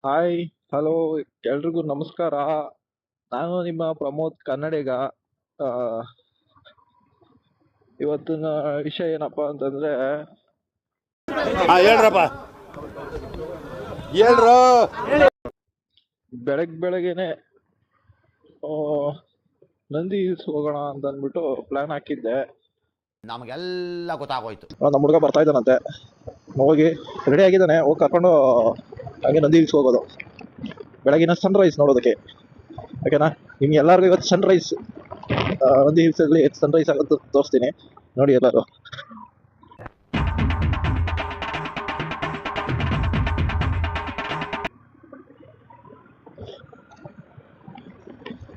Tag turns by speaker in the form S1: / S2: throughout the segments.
S1: Hi, hello, ಎಲ್ರಿಗೂ ನಮಸ್ಕಾರ. ನಾನು ನಿಮ್ಮ ಪ್ರಮೋದ್ ಕನ್ನಡಿಗ. ಆ, ಇವತ್ತಿನ ವಿಷಯ ಏನಪ್ಪಾ ಅಂತಂದ್ರೆ,
S2: ಹೇಳ್ರಪ್ಪ ಹೇಳ್ರು.
S1: ಬೆಳಗ್ಗೆನೆ ಆ, ನಂದಿ ಹಿಲ್ಸ್ ಹೋಗೋಣ ಅಂತ ಅಂದ್ಬಿಟ್ಟು ಪ್ಲಾನ್ ಹಾಕಿದ್ದೆ.
S2: ನಮಗೆಲ್ಲ ಗೊತ್ತಾಗೋಯ್ತು.
S1: ನಮ್ಮ ಹುಡುಗ ಬರ್ತಾ ಇದ್ದಾನಂತೆ, ಹೋಗಿ ರೆಡಿ ಆಗಿದ್ದಾನೆ, ಹೋಗಿ ಕರ್ಕೊಂಡು ಹಾಗೆ ನಂದಿ ಹಿಲ್ಸ್ ಹೋಗೋದು ಬೆಳಗಿನ ಸನ್ರೈಸ್ ನೋಡೋದಕ್ಕೆ. ಓಕೆನಾ? ನಿಮ್ಗೆ ಎಲ್ಲರಿಗೂ ಇವತ್ತು ಸನ್ರೈಸ್ ನಂದಿ ಹಿಲ್ಸ್ ಅಲ್ಲಿ ಸನ್ರೈಸ್ ಆಗೋದು ತೋರಿಸ್ತೀನಿ, ನೋಡಿ ಎಲ್ಲರೂ.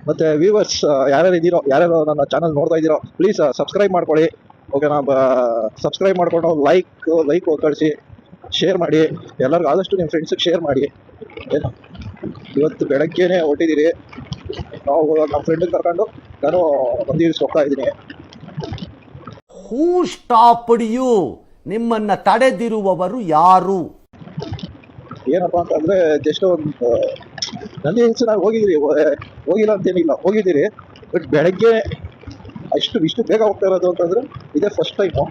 S1: ಮತ್ತೆ ವ್ಯೂವರ್ಸ್ ಯಾರ್ಯಾರು ಇದ್ದೀರೋ, ಯಾರ್ಯಾರು ನನ್ನ ಚಾನಲ್ ನೋಡ್ತಾ ಇದ್ದೀರೋ, ಪ್ಲೀಸ್ ಸಬ್ಸ್ಕ್ರೈಬ್ ಮಾಡ್ಕೊಳ್ಳಿ. ಓಕೆನಾ? ಸಬ್ಸ್ಕ್ರೈಬ್ ಮಾಡ್ಕೊಂಡು ಲೈಕ್ ಕಳಿಸಿ, ಶೇರ್ ಮಾಡಿ, ಎಲ್ಲರಿಗೂ ಆದಷ್ಟು ನಿಮ್ಮ ಫ್ರೆಂಡ್ಸಿಗೆ ಶೇರ್ ಮಾಡಿ. ಏನು ಇವತ್ತು ಬೆಳಗ್ಗೆನೆ ಹೊಟ್ಟಿದ್ದೀರಿ, ನಾವು ನಮ್ಮ ಫ್ರೆಂಡಿಗೆ ಕರ್ಕೊಂಡು ನಾನು ನಂದಿ ಹಿಲ್ಸ್ ಹೋಗ್ತಾ ಇದ್ದೀನಿ.
S3: ಹೂ ಸ್ಟಾಪ್ಡ್ ಯು? ನಿಮ್ಮನ್ನ ತಡೆದಿರುವವರು ಯಾರು?
S1: ಏನಪ್ಪಾ ಅಂತಂದ್ರೆ, ಜಸ್ಟ್ ಒಂದು ನಂದಿ ಹಿಲ್ಸ್ ನಾವು ಹೋಗಿಲ್ಲ ಅಂತೇನಿಲ್ಲ, ಹೋಗಿದ್ದೀರಿ. ಬಟ್ ಬೆಳಗ್ಗೆ ಇಷ್ಟು ಬೇಗ ಹೋಗ್ತಾ ಇರೋದು ಅಂತಂದ್ರೆ ಇದೇ ಫಸ್ಟ್ ಟೈಮು.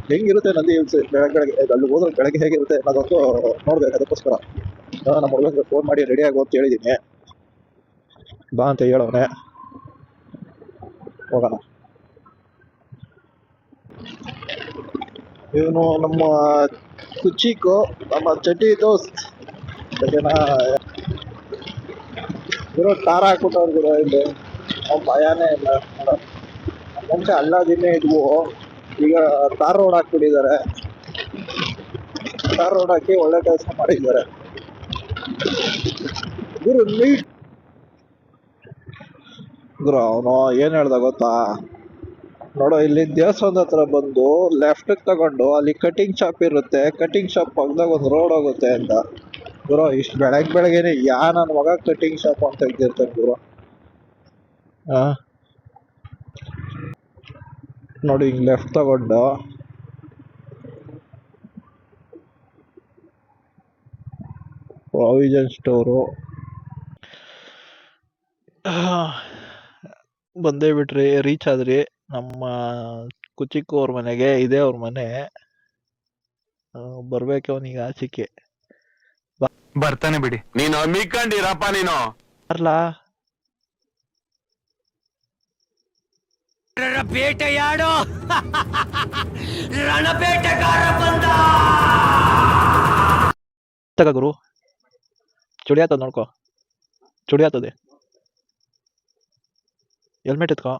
S1: ಹೆಂಗಿರುತ್ತೆ ನಂದಿ ಹಿಲ್ಸ್ ಬೆಳಗ್ಗೆ ಅಲ್ಲಿ ಹೋದ್ರೆ ಬೆಳಗ್ಗೆ ಹೇಗಿರುತ್ತೆ ಅನ್ನೋದೊಂದು ನೋಡ್ಬೇಕು. ಅದಕ್ಕೋಸ್ಕರ ನಮ್ಮ ಹುಡುಗನಿಗೆ ಫೋನ್ ಮಾಡಿ ರೆಡಿ ಆಗೋ ಅಂತ ಹೇಳಿದ್ದೀನಿ, ಬಾ ಅಂತ ಹೇಳೋನೆ. ಹೋಗೋಣ. ಇವನು ನಮ್ಮ ಕುಚಿಕು, ನಮ್ಮ ಚಟಿ ದೋಸ್ತ್. ಓಕೆನಾ? ಇರೋ ಟಾರ ಹಾಕ್ಬಿಟ್ಟವ್ರು ಇಲ್ಲಿ, ಅವ್ನು ಭಯನೇ ಇಲ್ಲ. ಮುಂಚೆ ಅಲ್ಲಾದಿನ್ನೇ ಇದ್ವು, ಈಗ ತಾರ್ ರೋಡ್ ಹಾಕ್ಬಿಟ್ಟಿದ್ದಾರೆ. ತಾರ್ ರೋಡ್ ಹಾಕಿ ಒಳ್ಳೆ ಕೆಲಸ ಮಾಡಿದ್ದಾರೆ. ಗುರು ಅವನು ಏನ್ ಹೇಳ್ದ ಗೊತ್ತಾ? ನೋಡೋ, ಇಲ್ಲಿ ದೇವಸ್ಥಾನದ ಹತ್ರ ಬಂದು ಲೆಫ್ಟ್ ತಗೊಂಡು ಅಲ್ಲಿ ಕಟಿಂಗ್ ಶಾಪ್ ಇರುತ್ತೆ, ಕಟಿಂಗ್ ಶಾಪ್ ಪಕ್ಕದಾಗ ಒಂದು ರೋಡ್ ಹೋಗುತ್ತೆ ಅಂತ. ಗುರು, ಇಷ್ಟು ಬೆಳಗ್ಗೆನೆ ನನ್ನ ಮಗ ಕಟಿಂಗ್ ಶಾಪ್ ಅಂತ ತೆಗ್ದಿರ್ತಾನೆ ಗುರು. ನೋಡಿ, ಹಿಂಗ್ ಲೆಫ್ಟ್ ತಗೊಂಡು ಪ್ರಾವಿಷನ್ ಸ್ಟೋರು ಬಂದೇ ಬಿಟ್ರಿ, ರೀಚ್ ಆದ್ರಿ ನಮ್ಮ ಕುಚಿಕ್ಕು ಅವ್ರ ಮನೆಗೆ. ಇದೇ ಅವ್ರ ಮನೆ. ಬರ್ಬೇಕು ಅವನೀಗ ಆಚಿಕೆ.
S4: ಬರ್ತಾನೆ ಬಿಡಿ. ನೀನು ಮಿಕ್ಕಂಡಿರಪ್ಪ ನೀನು.
S1: ಬರ್ಲಾ?
S3: ಬೇಟೆಯಾಡೋ ರಣಬೇಟೆಗಾರ ಬಂದ.
S1: ತಗ ಗುರು, ಚುಡಿ ಆತದ ನೋಡ್ಕೊ, ಚುಡಿ ಆತದೆ. ಹೆಲ್ಮೆಟ್ ಎತ್ಕೊ.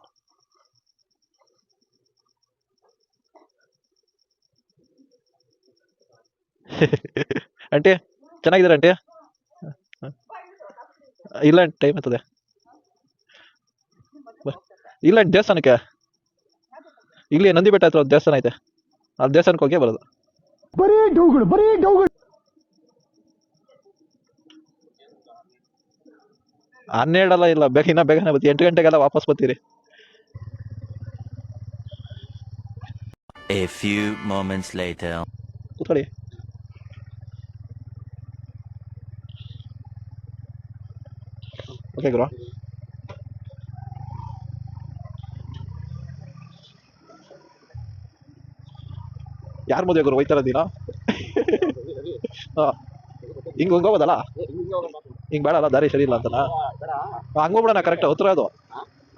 S1: ಆಂಟಿ ಚೆನ್ನಾಗಿದ್ದಾರೆ ಆಂಟಿ? ಇಲ್ಲ ಟೈಮ್ ಆಗ್ತದೆ. ಇಲ್ಲ ದೇವಸ್ಥಾನಕ್ಕೆ, ಇಲ್ಲಿ ನಂದಿ ಬೆಟ್ಟ ಹತ್ರ ದೇವಸ್ಥಾನ ಐತೆ, ಅಲ್ಲಿ ದೇವಸ್ಥಾನಕ್ಕೆ ಹೋಗಿ ಬರೋದು.
S2: ಬರೀ ಡೌಗಳು.
S1: 12 ಅಲ್ಲ, ಇಲ್ಲ ಇನ್ನ ಬೇಗನೆ ಬರ್ತೀವಿ. 8 ಗಂಟೆಗೆಲ್ಲ ವಾಪಸ್ ಬರ್ತೀರಿ.
S5: A few moments later.
S1: ಕೂತ್ಕೊಳ್ಳಿ. ಓಕೆ ಗುರು. ಯಾರ ಮದುವೆ ಗುರು ಹೋಯ್ತಾರ ದಿನ? ಹಿಂಗ್ ಹೋಗೋದಲ್ಲ, ಹಿಂಗ್ ಬೇಡ ಅಲ್ಲ, ದಾರಿ ಸರಿ ಇಲ್ಲ ಅಂತನಾ? ಹಂಗೋಗ್ಬಿಡೋಣ, ಕರೆಕ್ಟ್ ಹತ್ರ ಅದು.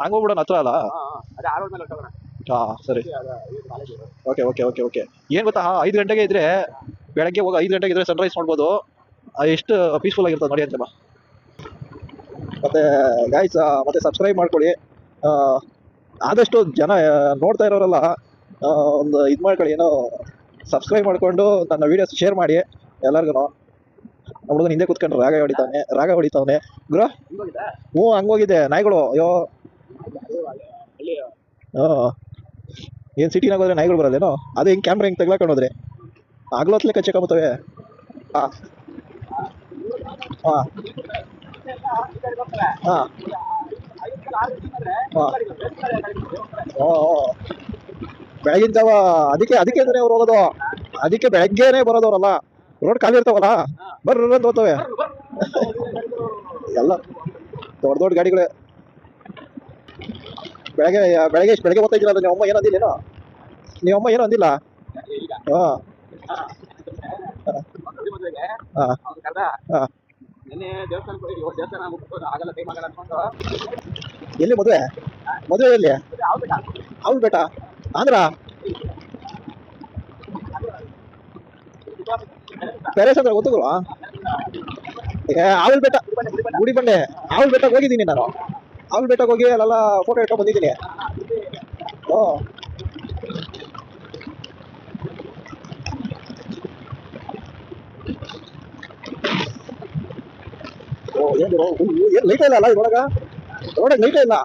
S1: ಹಂಗೋಗ್ಬಿಡೋಣ, ಹತ್ರ ಅಲ್ಲ? ಹಾ ಸರಿ. Okay okay okay okay. ಏನ್ ಗೊತ್ತಾ, 5 ಗಂಟೆಗೆ ಇದ್ರೆ, ಬೆಳಗ್ಗೆ ಹೋಗಿ 5 ಗಂಟೆಗೆ ಇದ್ರೆ ಸನ್ರೈಸ್ ನೋಡ್ಬೋದು. ಎಷ್ಟು ಪೀಸ್ಫುಲ್ ಆಗಿರ್ತದೆ ನೋಡಿ ಅಂತ. ಮತ್ತೆ ಗೈಸ್, ಮತ್ತೆ ಸಬ್ಸ್ಕ್ರೈಬ್ ಮಾಡ್ಕೊಳ್ಳಿ. ಆದಷ್ಟು ಜನ ನೋಡ್ತಾ ಇರೋರೆಲ್ಲ ಒಂದು ಇದು ಮಾಡ್ಕೊಳ್ಳಿ, ಏನೋ ಸಬ್ಸ್ಕ್ರೈಬ್ ಮಾಡ್ಕೊಂಡು ನನ್ನ ವಿಡಿಯೋಸ್ ಶೇರ್ ಮಾಡಿ ಎಲ್ಲರಿಗೂ. ನಮ್ಮ ಹುಡುಗನ ಹಿಂದೆ ಕೂತ್ಕೊಂಡು ರಾಗ ಹೊಡಿತಾವನೆ ಗುರು. ಹ್ಞೂ, ಹಂಗೋಗಿದೆ ನಾಯಿಗಳು. ಅಯ್ಯೋ, ಏನು ಸಿಟಿನಾಗ ಹೋದ್ರೆ ನಾಯಿಗಳು ಬರೋದೇನೋ? ಅದು ಹಿಂಗೆ ಕ್ಯಾಮ್ರಾ ಹಿಂಗೆ ತೆಗ್ಲಾಕೊಂಡೋದ್ರೆ ಆಗ್ಲೊತ್ಲೆ ಕಚ್ಚಾಕೊಂಬತ್ತವೆ. ಹಾಂ ಹಾಂ ಹಾಂ ಬೆಳಗಿನ ಜಾವ ಅದಕ್ಕೆ ಅಂದ್ರೆ ಅವ್ರು ಹೋಗೋದು. ಅದಕ್ಕೆ ಬೆಳಗ್ಗೆನೆ ಬರೋದವ್ರಲ್ಲ, ರೋಡ್ ಖಾಲಿ ಇರ್ತಾವಲ್ಲ, ಬರ್ರ ಅಂತ ಹೋಗ್ತವೆ. ಎಲ್ಲ ದೊಡ್ಡ ದೊಡ್ಡ ಗಾಡಿಗಳೇ. ಬೆಳಗ್ಗೆ ಬೆಳಗ್ಗೆ ಬೆಳಗ್ಗೆ ಓದ್ತಾ ಇದ್ದೀರ, ನಿಮ್ಮ ಅಮ್ಮ ಏನು ಅಂದಿಲ್ಲೇನೋ? ನಿಮ್ಮ ಅಮ್ಮ ಏನು ಅಂದಿಲ್ಲ? ಹಾಂ ಹಾಂ ಹಾಂ. ಎಲ್ಲಿ ಮದುವೆ? ಮದುವೆ ಎಲ್ಲಿ? ಅವ್ಳು ಬೇಟ ಆಂಧ್ರ. ಪ್ಯಾರೇಸ್ ಅಂದ್ರೆ ಗೊತ್ತು ಗುರು. ಅವಳು ಬೆಟ್ಟ, ಗುಡಿ ಬಂಡೆ. ಅವಳು ಬೆಟ್ಟಕ್ಕೆ ಹೋಗಿದ್ದೀನಿ ನಾನು. ಅವಳು ಬೆಟ್ಟಕ್ಕೆ ಹೋಗಿ ಅಲ್ಲೆಲ್ಲ ಫೋಟೋ ಇಟ್ಕೊಂಡು ಬಂದಿದ್ದೀನಿ. ಓ ಓ ಏನು ಏನು ಲೈಟೇ ಇಲ್ಲ ಅಲ್ಲ ಇದ್ರೊಳಗ? ರೋಡಾಗ ಲೈಟೇ ಇಲ್ಲ.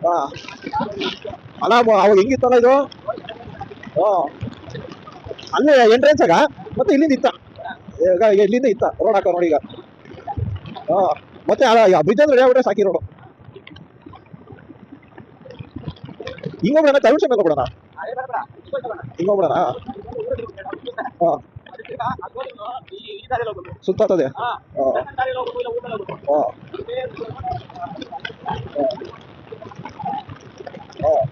S1: ಹಾಂ ಅಲ್ಲ ಅವಾಗ ಹೆಂಗಿತ್ತಲ್ಲ ಇದು? ಹಾಂ ಅಲ್ಲೇ ಎಂಟ್ರೆನ್ಸ್ ಆಗ ಮತ್ತೆ ಇಲ್ಲಿಂದ ಇತ್ತ, ಈಗ ಇಲ್ಲಿಂದ ಇತ್ತ ರೋಡ್ ಹಾಕೋ ನೋಡಿ ಈಗ. ಹಾಂ ಮತ್ತೆ ಬ್ರಿಡ್ಜ್ ಅಂದ್ರೆ ರೆಡಿ ಆಗ್ಬಿಟ್ರೆ ಸಾಕಿ ರೋಡು. ಹಿಂಗೋಗ್ಬಿಡೋಣ, ತರುಣ್ ಮೇಲೆ ಹೋಗ್ಬಿಡೋಣ. ಹಿಂಗೋಗ್ಬಿಡೋಣ. ಹಾಂ ಸುತ್ತಾಗ್ತದೆ. ಹಾಂ ಹಾಂ ಹಾಂ.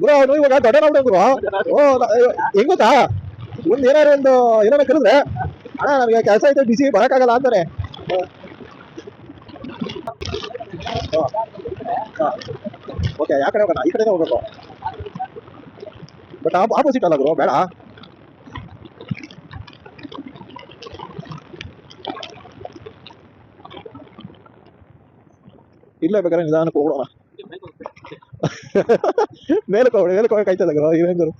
S1: ಗುರು ಅವನು ಇವಾಗ ದೊಡ್ಡ ನಾವು ಗುರು. ಓ ಹೆಂಗ್ ಗೊತ್ತಾ, ಒಂದು ಏನಾರು ಒಂದು ಏನಾರ ಕರೆದ್ರೆ ಅಣ್ಣ ನಮಗೆ ಕೆಲಸ ಐತೆ ಬಿಸಿ ಬರೋಕ್ಕಾಗಲ್ಲ ಅಂತಾರೆ. ಓಕೆ ಯಾವ ಕಡೆ ಹೋಗೋಣ? ಈ ಕಡೆನೇ ಹೋಗ್ಬೇಕು. ಬಟ್ ಆಪೋಸಿಟ್ ಅಲ್ಲ ಗುರು, ಬೇಡ. ಇಲ್ಲೇ ಬೇಕಾದ್ರೆ ನಿಧಾನಕ್ಕೆ ಹೋಗೋಣ. ಮೇಲಕ್ಕೆ ಹೋಗಿ ಕಾಯ್ತದೆ ಗುರು ಇವೇನ್ ಗುರು.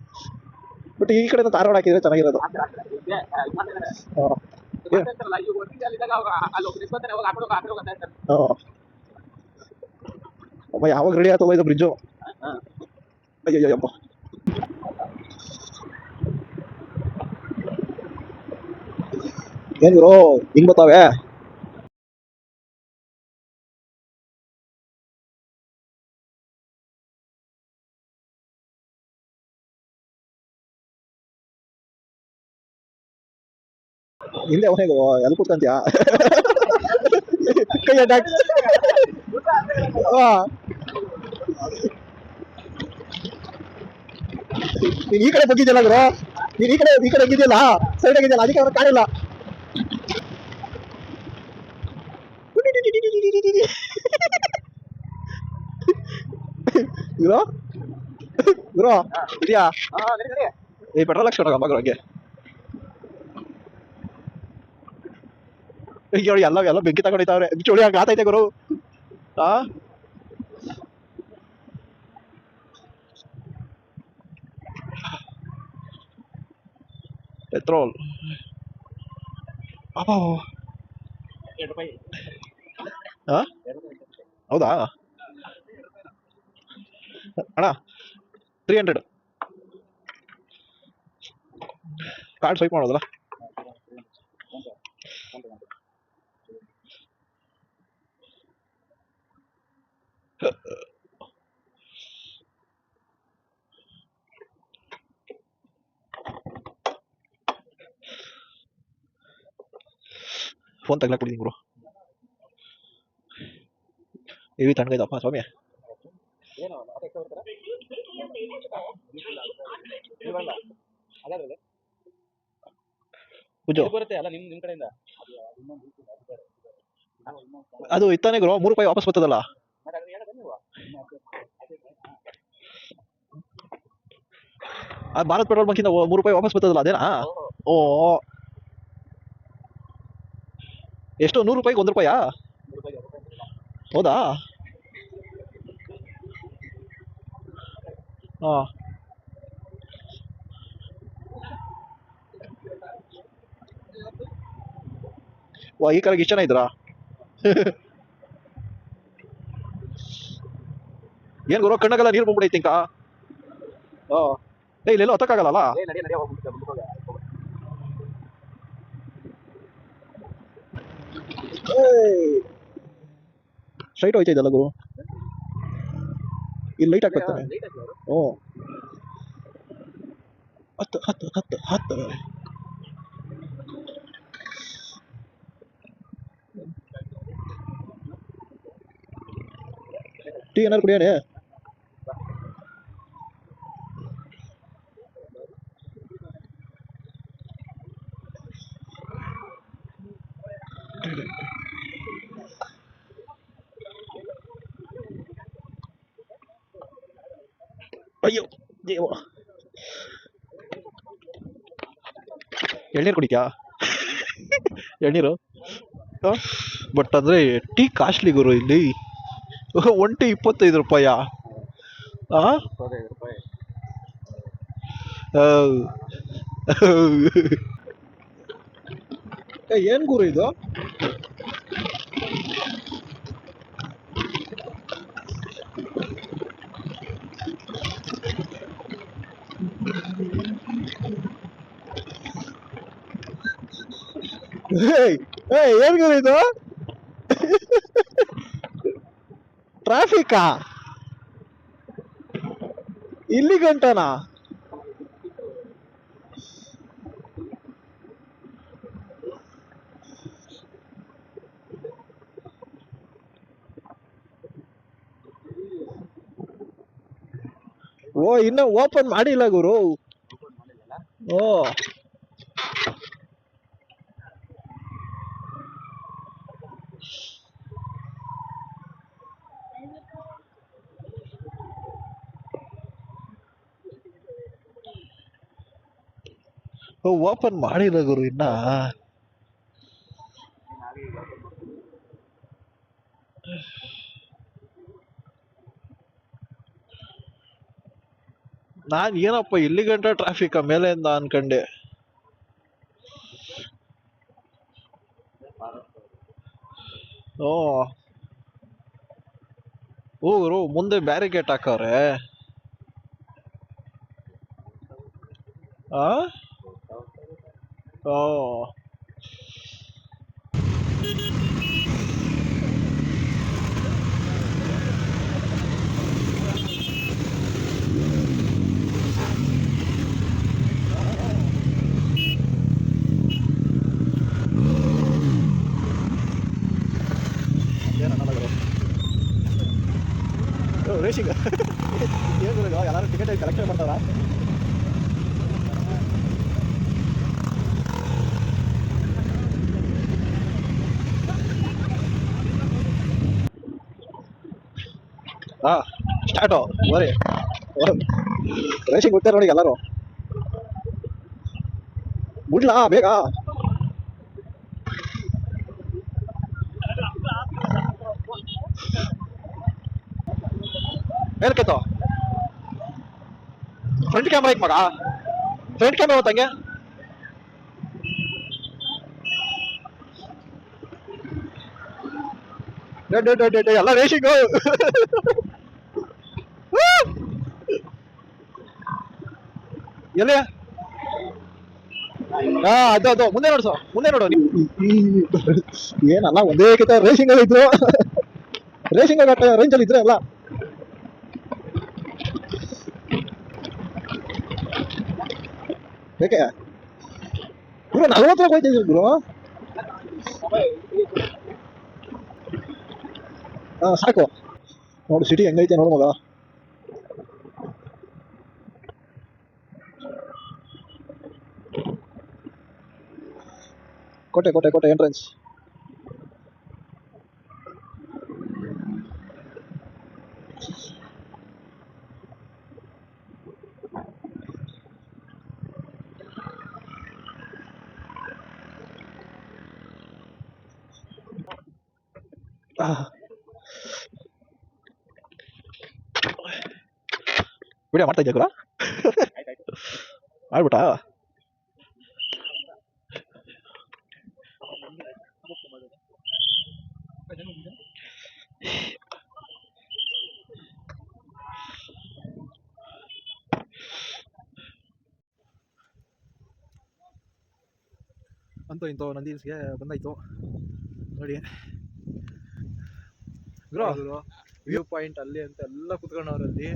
S1: ಬಟ್ ಈ ಕಡೆ ಧಾರವಾಡ ಹಾಕಿದ್ರೆ ಚೆನ್ನಾಗಿರೋದು. ಅಮ್ಮ ಯಾವಾಗ ರೆಡಿ ಆಯ್ತಲ್ಲ ಇದು ಬ್ರಿಡ್ಜು? ಅಯ್ಯಯ್ಯಪ್ಪ. ಏನ್ ಗುರು ಹಿಂಗ್ ಬರ್ತಾವೆ? ಹಿಂದೆ ಅವನೇ ಎಲ್ಲಿ ಕೂತ್ಕಂತೀಯ? ಕೈ ಅಡ್ಡಾಕ್. ನೀನ್ ಈ ಕಡೆ ಬಗ್ಗಿದ್ಯಲ್ಲ ಗುರು, ನೀನ್ ಈ ಕಡೆ ಹೋಗಿದ್ಯಲ್ಲ, ಸೈಡ್ ಆಗಿದ್ಯಲ್ಲ, ಅದಕ್ಕೆ ಅವ್ರ ಕಾಣಿಲ್ಲ. ಗುರು ಗುರು ಇದೆಯಾ? ಈ ಪೆಟ್ರೋಲ್ ಹಾಕ್ಸ್ಕೊಡೋಣ ಗುರು ಹಂಗೆ. ಎಲ್ಲ ಬೆಂಕಿ ತಗೊಂಡಿದ್ದಾವ್ರೆ. ಚುಳಿ ಹಂಗ ಆತೈತೆ ಗುರು. ಆ ಪೆಟ್ರೋಲ್ ಹೌದಾ ಅಣ್ಣ? 300 ಕಾರ್ಡ್ ಸ್ವೈಪ್ ಮಾಡೋದಲ್ಲ. ಫೋನ್ ತಗ್ಲಾಕ್ ಬಿಡಿದೀನಿ ಗುರು. ಇವಿ ತಣ್ಣಗೈತಪ್ಪ ಸ್ವಾಮಿ. ಅದು ಇತ್ತಾನೆ ಗುರು, 3 ರೂಪಾಯಿ ವಾಪಸ್ ಬರ್ತದಲ್ಲ. ಭಾರತ್ ಪೆಟ್ರೋಲ್ ಬಂಕಿಂದ 3 ರೂಪಾಯಿ ವಾಪಸ್ ಬರ್ತದಲ್ಲ, ಅದೇನಾ? ಓ ಎಷ್ಟು? 100 ರೂಪಾಯಿಗೆ 1 ರೂಪಾಯಾ? ಹೌದಾ? ಹಾ ವಾ, ಈ ಕಾಲಕ್ಕೆ ಇಷ್ಟ ಜನ ಇದ್ರಾ? ಏನ್ ಗುರು ಕಣ್ಣಾಗೆಲ್ಲ ನೀರು ಬಂದ್ಬಿಡೈತಿ ಇಂಕ. ಇಲ್ಲೆಲ್ಲೋ ಹತ್ತಕ್ಕಾಗಲ್ಲ. ಸ್ಟ್ರೈಟ್ ಹೋಯ್ತಾ ಇದಲ್ಲ ಗುರು. ಇಲ್ಲಿ ಲೈಟ್ ಹಾಕ್ತಾನೆ. ಓ ಹತ್ತು ಹತ್ತು ಹತ್ತು ಹತ್ತು. ಟೀ ಏನಾರು ಕುಡಿಯೋಣ. ಅಯ್ಯೋ ದೇವ, ಎಳ್ನೀರು ಕುಡಿತ್ಯಾ? ಎಳ್ನೀರು ಬಟ್ ಅಂದರೆ ಟೀ ಕಾಸ್ಟ್ಲಿ ಗುರು ಇಲ್ಲಿ. ಒಂದು ಟೀ 25 ರೂಪಾಯ. ಏನು ಗುರು ಇದು? ಏನ್ ಗುರು ಇದು? ಟ್ರಾಫಿಕಾ ಇಲ್ಲಿ ಗಂಟನಾ? ಓ ಇನ್ನ ಓಪನ್ ಮಾಡಿಲ್ಲ ಗುರು. ಓ ಓಪನ್ ಮಾಡಿಲ್ಲ ಗುರು ಇನ್ನ. ನಾನ್ ಏನಪ್ಪ ಇಲ್ಲಿ ಗಂಟ ಟ್ರಾಫಿಕ್ ಮೇಲೆಯಿಂದ ಅನ್ಕಂಡೆ. ಓ ಓ ಗುರು ಮುಂದೆ ಬ್ಯಾರಿಕೇಡ್ ಹಾಕವ್ರೆ. ಆ ಓ ರೇಸಿಂಗ್ ಏನು ಎಲ್ಲರೂ ಟಿಕೆಟ್ ಕಲೆಕ್ಟ್ ಮಾಡ್ತಾರ? ಹಾ ಸ್ಟಾರ್ಟು ಬರೀ ರೇಸಿಂಗ್ ಬಿಡ್ತಾರೆ ನೋಡಿ ಎಲ್ಲರೂ. ಬಿಡ್ಲಾ ಬೇಗ? ಏನಕ್ಕೆತ್ತೋ ಫ್ರಂಟ್ ಕ್ಯಾಮ್ರಾ ಐಕ್ ಮಗ, ಫ್ರಂಟ್ ಕ್ಯಾಮ್ರಾ ಹೋತಂಗೆ. ಎಲ್ಲ ರೇಸಿಂಗು. ಎಲ್ಲಿ? ಹಾ ಅದು ಮುಂದೆ ನೋಡ್ಸು, ಮುಂದೆ ನೋಡು. ಏನಲ್ಲ ಒಂದೇ ಕಿತ ರೇಸಿಂಗ್ ಅಲ್ಲಿ ಇದ್ರು. ರೇಸಿಂಗ್ ರೇಂಜ್ ಅಲ್ಲಿ ಇದ್ರೆ ಅಲ್ಲ. ಬೇಕೆ ಗುರು 40 ಹೋಗ್ತಿದ್ರು ಗುರು. ಹಾ ಸಾಕು ನೋಡು ಸಿಟಿ ಹೆಂಗೈತೆ ನೋಡು ಮಗ. ಕೋಟೆ ಕೋಟೆ ಕೋಟೆ ಎಂಟ್ರೆನ್ಸ್. ವಿಡಿಯೋ ಮಾಡ್ತಾ ಇದ್ಯಾ ಗುರು? ಮಾಡ್ಬಿಟ್ಟಾ? ಅಂತೂ ಇಂತೂ ನಂದಿ ಹಿಲ್ಸ್ಗೆ ಬಂದಾಯ್ತು ನೋಡಿ ಗುರು. ವ್ಯೂ ಪಾಯಿಂಟ್ ಅಲ್ಲಿ ಅಂತ ಎಲ್ಲ ಕುತ್ಕೊಂಡವ್ರಲ್ಲಿ.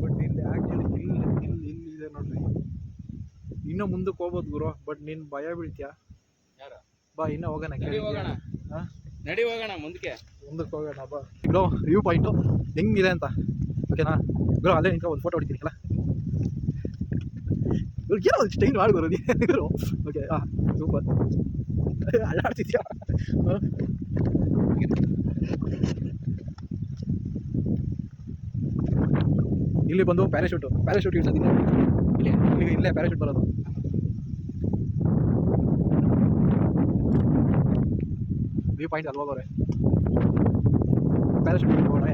S1: ಬಟ್ ಇಲ್ಲಿ ಆಕ್ಚುಲಿ ಇಲ್ಲಿ ನೋಡ್ರಿ. ಇನ್ನೂ ಮುಂದಕ್ಕೆ ಹೋಗ್ಬೋದು ಗುರು, ಬಟ್ ನೀನ್ ಭಯ ಬೀಳ್ತೀಯ. ಬಾ ಇನ್ನ ಹೋಗೋಣ,
S6: ನಡಿ ಹೋಗೋಣ ಮುಂದಕ್ಕೆ
S1: ಹೋಗೋಣ ಬಾ. ಗುರು ವ್ಯೂ ಪಾಯಿಂಟ್ ಹೆಂಗಿದೆ ಅಂತ ಓಕೆನಾ ಗುರು? ಅಲ್ಲೇ ನಿಂತ್ಕೊಂಡು ಒಂದು ಫೋಟೋ ಹೊಡಿತೀನಿ ಅಲ್ಲ ಏನೋ ಒಂದು ಸ್ಟೈಲ್ ಮಾಡ್ಬೋದು ನೀರು. Okay super. ಅಲ್ಲಾಡ್ತಿದ್ಯಾ? ಇಲ್ಲಿ ಬಂದು ಪ್ಯಾರಾಶೂಟ್ ಇಳಿಸೋದಿಲ್ಲ. ಇಲ್ಲೇ ಪ್ಯಾರಾಶೂಟ್ ಬರೋದು. ವ್ಯೂ ಪಾಯಿಂಟ್ ಅಲ್ಲಿ ಹೋಗೋರೆ ಪ್ಯಾರಾಶೂಟ್ ಹೋಗೋಣ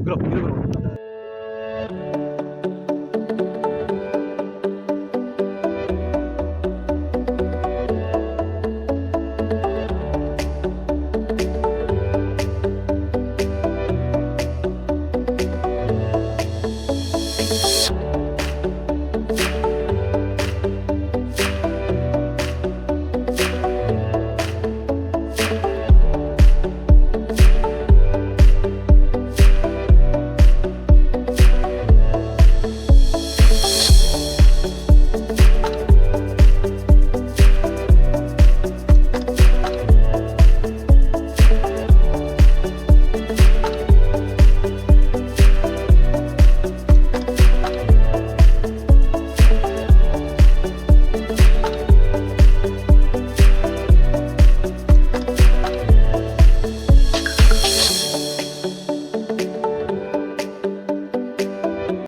S1: ಗುರು.